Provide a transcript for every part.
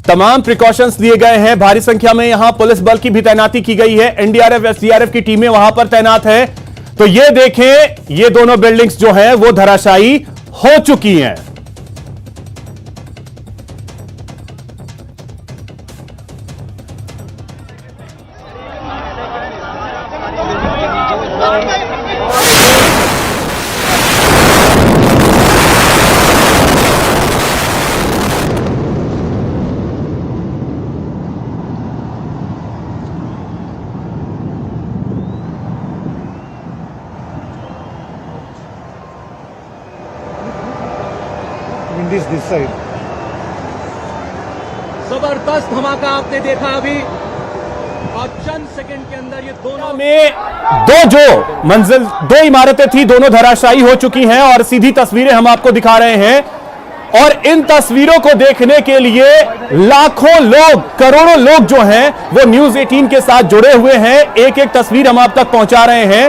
तमाम प्रिकॉशंस लिए गए हैं। भारी संख्या में यहां पुलिस बल की भी तैनाती की गई है। एनडीआरएफ, एसडीआरएफ की टीमें वहां पर तैनात है। तो ये देखें, ये दोनों बिल्डिंग्स जो हैं वो धराशायी हो चुकी हैं। दिस साइड जबरदस्त धमाका आपने देखा अभी, और चंद सेकंड के अंदर ये दोनों में दो इमारतें थी, दोनों धराशायी हो चुकी हैं। और सीधी तस्वीरें हम आपको दिखा रहे हैं। और इन तस्वीरों को देखने के लिए लाखों लोग, करोड़ों लोग जो हैं वो न्यूज 18 के साथ जुड़े हुए हैं। एक एक तस्वीर हम आप तक पहुंचा रहे हैं।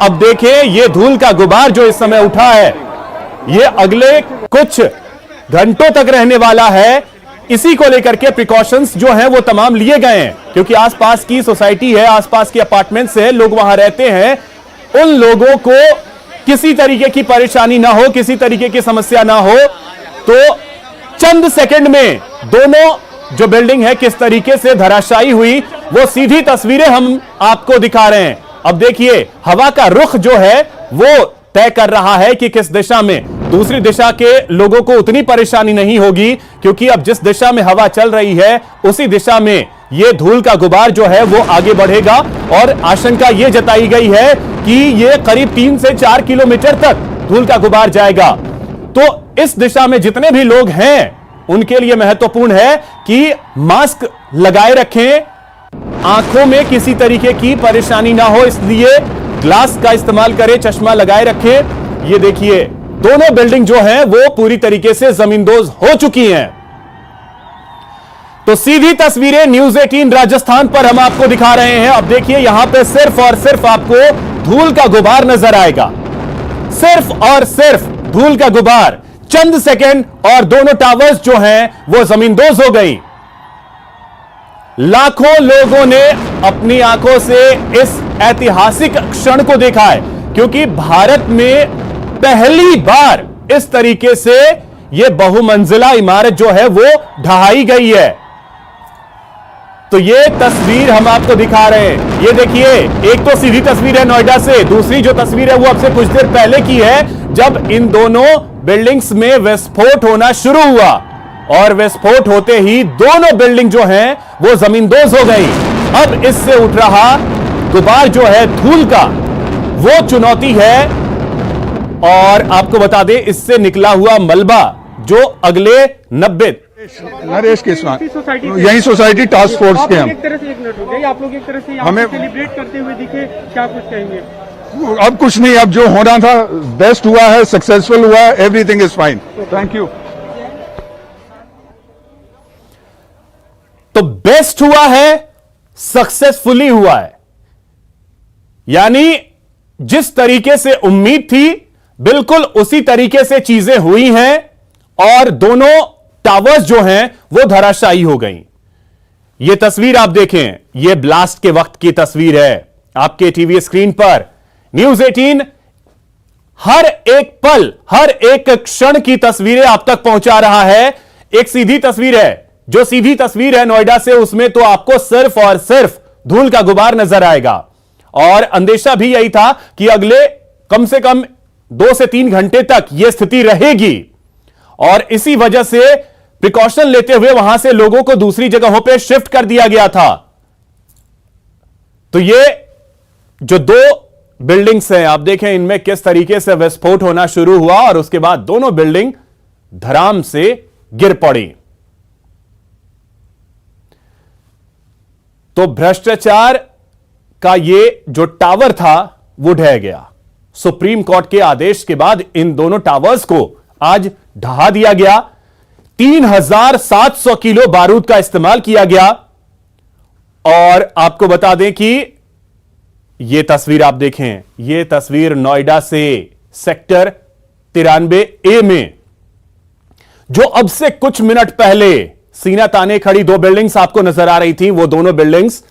अब देखें, ये धूल का गुबार जो इस समय उठा है, ये अगले कुछ घंटों तक रहने वाला है। इसी को लेकर के प्रिकॉशंस जो हैं वो तमाम लिए गए हैं, क्योंकि आसपास की सोसाइटी है, आसपास के अपार्टमेंट्स है, लोग वहां रहते हैं। उन लोगों को किसी तरीके की परेशानी ना हो, किसी तरीके की समस्या ना हो। तो चंद सेकंड में दोनों जो बिल्डिंग है किस तरीके से धराशायी हुई, वो सीधी तस्वीरें हम आपको दिखा रहे हैं। अब देखिए, हवा का रुख जो है वो तय कर रहा है कि किस दिशा में। दूसरी दिशा के लोगों को उतनी परेशानी नहीं होगी, क्योंकि अब जिस दिशा में हवा चल रही है उसी दिशा में यह धूल का गुबार जो है वो आगे बढ़ेगा। और आशंका यह जताई गई है कि यह करीब 3 से 4 किलोमीटर तक धूल का गुबार जाएगा। तो इस दिशा में जितने भी लोग हैं उनके लिए महत्वपूर्ण है कि मास्क लगाए रखें, आंखों में किसी तरीके की परेशानी ना हो, इसलिए ग्लास का इस्तेमाल करें, चश्मा लगाए रखें। ये देखिए, दोनों बिल्डिंग जो हैं वो पूरी तरीके से जमींदोज हो चुकी हैं। तो सीधी तस्वीरें न्यूज 18 राजस्थान पर हम आपको दिखा रहे हैं। अब देखिए, यहां पे सिर्फ और सिर्फ आपको धूल का गुबार नजर आएगा, सिर्फ और सिर्फ धूल का गुबार। चंद सेकंड और दोनों टावर्स जो हैं वो जमींदोज हो गई। लाखों लोगों ने अपनी आंखों से इस ऐतिहासिक क्षण को देखा है, क्योंकि भारत में पहली बार इस तरीके से यह बहुमंजिला इमारत जो है वो ढहाई गई है। तो ये तस्वीर हम आपको दिखा रहे हैं। ये देखिए, एक तो सीधी तस्वीर है नोएडा से, दूसरी जो तस्वीर है वो अब से कुछ देर पहले की है, जब इन दोनों बिल्डिंग्स में विस्फोट होना शुरू हुआ। और विस्फोट होते ही दोनों बिल्डिंग जो हैं वो जमींदोज हो गई। अब इससे उठ रहा गुबार जो है धूल का, वो चुनौती है। और आपको बता दें, इससे निकला हुआ मलबा जो अगले 90 नरेश के यही सोसाइटी टास्क फोर्स के हम एक तरह से, एक मिनट हो गई, आप लोग एक तरह से हमें सेलिब्रेट करते हुए दिखे, क्या कुछ कहेंगे? अब कुछ नहीं, अब जो होना था बेस्ट हुआ है, सक्सेसफुल हुआ है, everything is fine. Thank you. तो बेस्ट हुआ है, सक्सेसफुली हुआ है, यानी जिस तरीके से उम्मीद थी बिल्कुल उसी तरीके से चीजें हुई हैं। और दोनों टावर्स जो हैं वो धराशायी हो गई। यह तस्वीर आप देखें, यह ब्लास्ट के वक्त की तस्वीर है आपके टीवी स्क्रीन पर। न्यूज 18 हर एक पल, हर एक क्षण की तस्वीरें आप तक पहुंचा रहा है। एक सीधी तस्वीर है, जो सीधी तस्वीर है नोएडा से, उसमें तो आपको सिर्फ और सिर्फ धूल का गुबार नजर आएगा। और अंदेशा भी यही था कि अगले कम से कम 2 से 3 घंटे तक यह स्थिति रहेगी। और इसी वजह से प्रिकॉशन लेते हुए वहां से लोगों को दूसरी जगहों पर शिफ्ट कर दिया गया था। तो ये जो 2 बिल्डिंग्स हैं, आप देखें इनमें किस तरीके से विस्फोट होना शुरू हुआ और उसके बाद दोनों बिल्डिंग धड़ाम से गिर पड़ी। तो भ्रष्टाचार का ये जो टावर था वो ढह गया। सुप्रीम कोर्ट के आदेश के बाद इन दोनों टावर्स को आज ढहा दिया गया। 3700 किलो बारूद का इस्तेमाल किया गया। और आपको बता दें कि यह तस्वीर आप देखें, यह तस्वीर नोएडा से सेक्टर 93A में, जो अब से कुछ मिनट पहले सीना ताने खड़ी दो बिल्डिंग्स आपको नजर आ रही थी, वो दोनों बिल्डिंग्स